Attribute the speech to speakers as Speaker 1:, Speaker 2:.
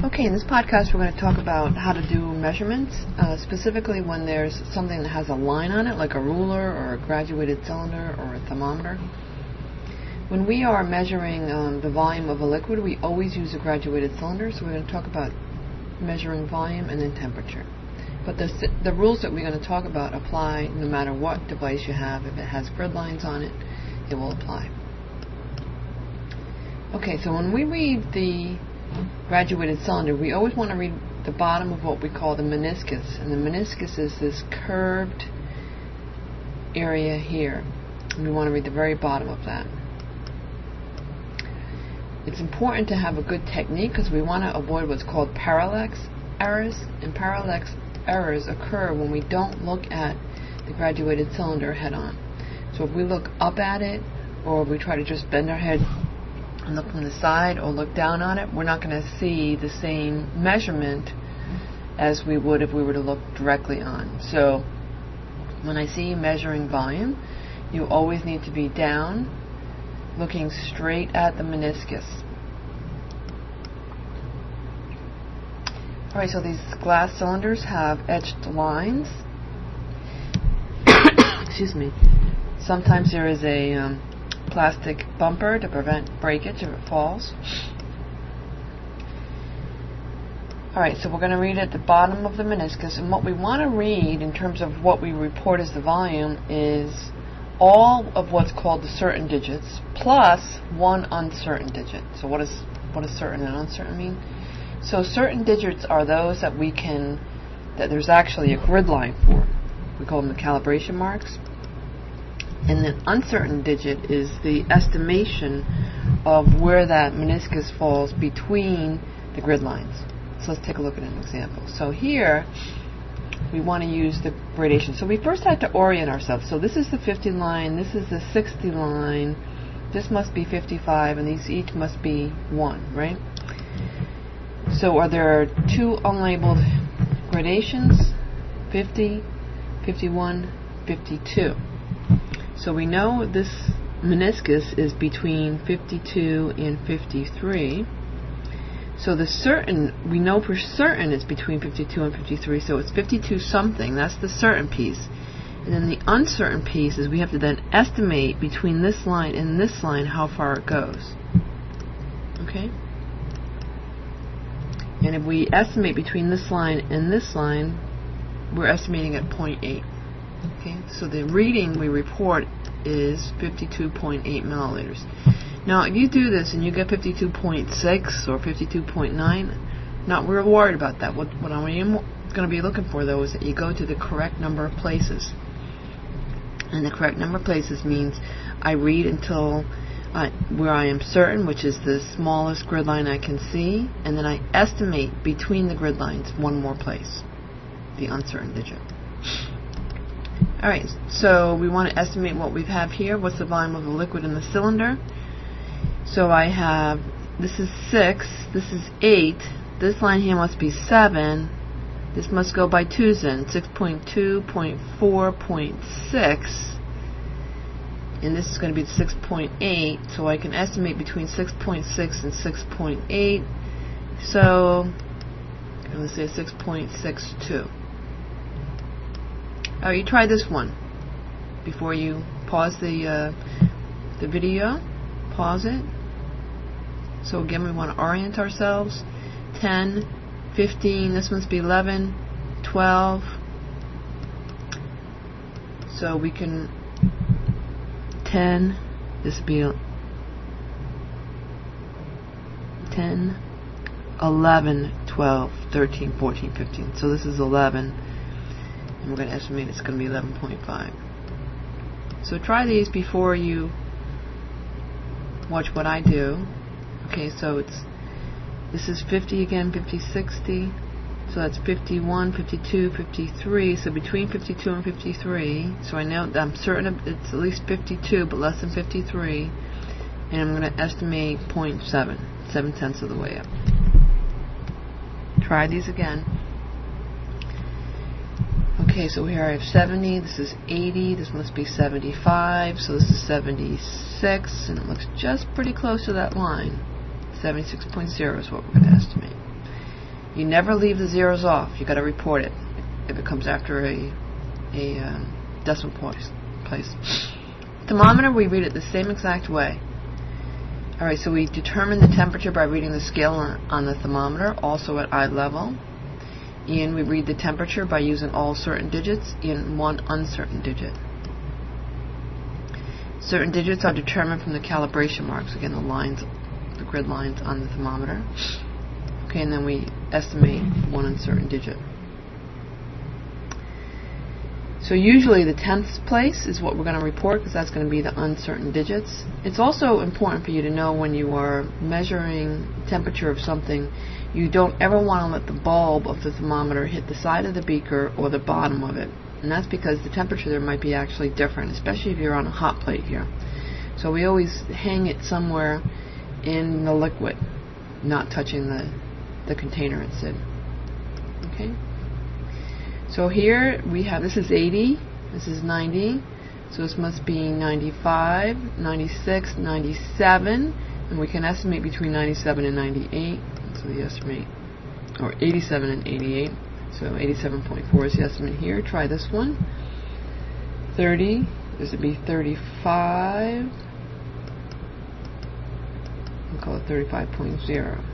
Speaker 1: Okay, in this podcast we're going to talk about how to do measurements, specifically when there's something that has a line on it, like a ruler or a graduated cylinder or a thermometer. When we are measuring the volume of a liquid, we always use a graduated cylinder, so we're going to talk about measuring volume and then temperature. But the rules that we're going to talk about apply no matter what device you have. If it has grid lines on it, it will apply. Okay, so when we read the graduated cylinder, we always want to read the bottom of what we call the meniscus, and the meniscus is this curved area here, and we want to read the very bottom of that. It's important to have a good technique because we want to avoid what's called parallax errors, and parallax errors occur when we don't look at the graduated cylinder head on. So if we look up at it, or we try to just bend our head and look from the side or look down on it, we're not going to see the same measurement as we would if we were to look directly on. So when I see you measuring volume, you always need to be down, looking straight at the meniscus. Alright, so these glass cylinders have etched lines. Excuse me. Sometimes there is a plastic bumper to prevent breakage if it falls. Alright, so we're going to read at the bottom of the meniscus, and what we want to read in terms of what we report as the volume is all of what's called the certain digits plus one uncertain digit. So what does certain and uncertain mean? So certain digits are those that that there's actually a grid line for. We call them the calibration marks. And the uncertain digit is the estimation of where that meniscus falls between the grid lines. So let's take a look at an example. So here we want to use the gradation. So we first have to orient ourselves. So this is the 50 line, this is the 60 line, this must be 55, and these each must be 1, right? So there are two unlabeled gradations, 50, 51, 52. So we know this meniscus is between 52 and 53. So the certain, we know for certain it's between 52 and 53, so it's 52 something. That's the certain piece. And then the uncertain piece is we have to then estimate between this line and this line how far it goes. Okay? And if we estimate between this line and this line, we're estimating at 0.8. Okay, so the reading we report is 52.8 milliliters. Now, if you do this and you get 52.6 or 52.9, not real worried about that. What I'm going to be looking for, though, is that you go to the correct number of places. And the correct number of places means I read until where I am certain, which is the smallest grid line I can see, and then I estimate between the grid lines one more place, the uncertain digit. Alright, so we want to estimate what we have here. What's the volume of the liquid in the cylinder? So I have, this is 6, this is 8, this line here must be 7, this must go by 2s then, 6.2, 0.4, 0.6, and this is going to be 6.8, so I can estimate between 6.6 and 6.8, so I'm going to say 6.62. You try this one before you pause the video. Pause it. So again, we want to orient ourselves. 10, 15, this must be 11, 12. So we can 10, this would be 10, 11, 12, 13, 14, 15. So this is 11. And we're going to estimate it's going to be 11.5. So try these before you watch what I do. Okay, so this is 50 again, 50, 60. So that's 51, 52, 53. So between 52 and 53. So I know that I'm certain it's at least 52, but less than 53. And I'm going to estimate 0.7, 7/10 of the way up. Try these again. Okay, so here I have 70, this is 80, this must be 75, so this is 76, and it looks just pretty close to that line. 76.0 is what we're going to estimate. You never leave the zeros off. You got to report it if it comes after a decimal place. Thermometer, we read it the same exact way. Alright, so we determine the temperature by reading the scale on the thermometer, also at eye level. And we read the temperature by using all certain digits and one uncertain digit. Certain digits are determined from the calibration marks, again the lines, the grid lines on the thermometer. Okay, and then we estimate one uncertain digit. So usually the 10th place is what we're going to report, because that's going to be the uncertain digits. It's also important for you to know when you are measuring temperature of something, you don't ever want to let the bulb of the thermometer hit the side of the beaker or the bottom of it. And that's because the temperature there might be actually different, especially if you're on a hot plate here. So we always hang it somewhere in the liquid, not touching the container it's in. Okay? So here we have, this is 80, this is 90, so this must be 95, 96, 97, and we can estimate between 97 and 98, so the estimate, or 87 and 88, so 87.4 is the estimate here. Try this one. 30, this would be 35, we'll call it 35.0.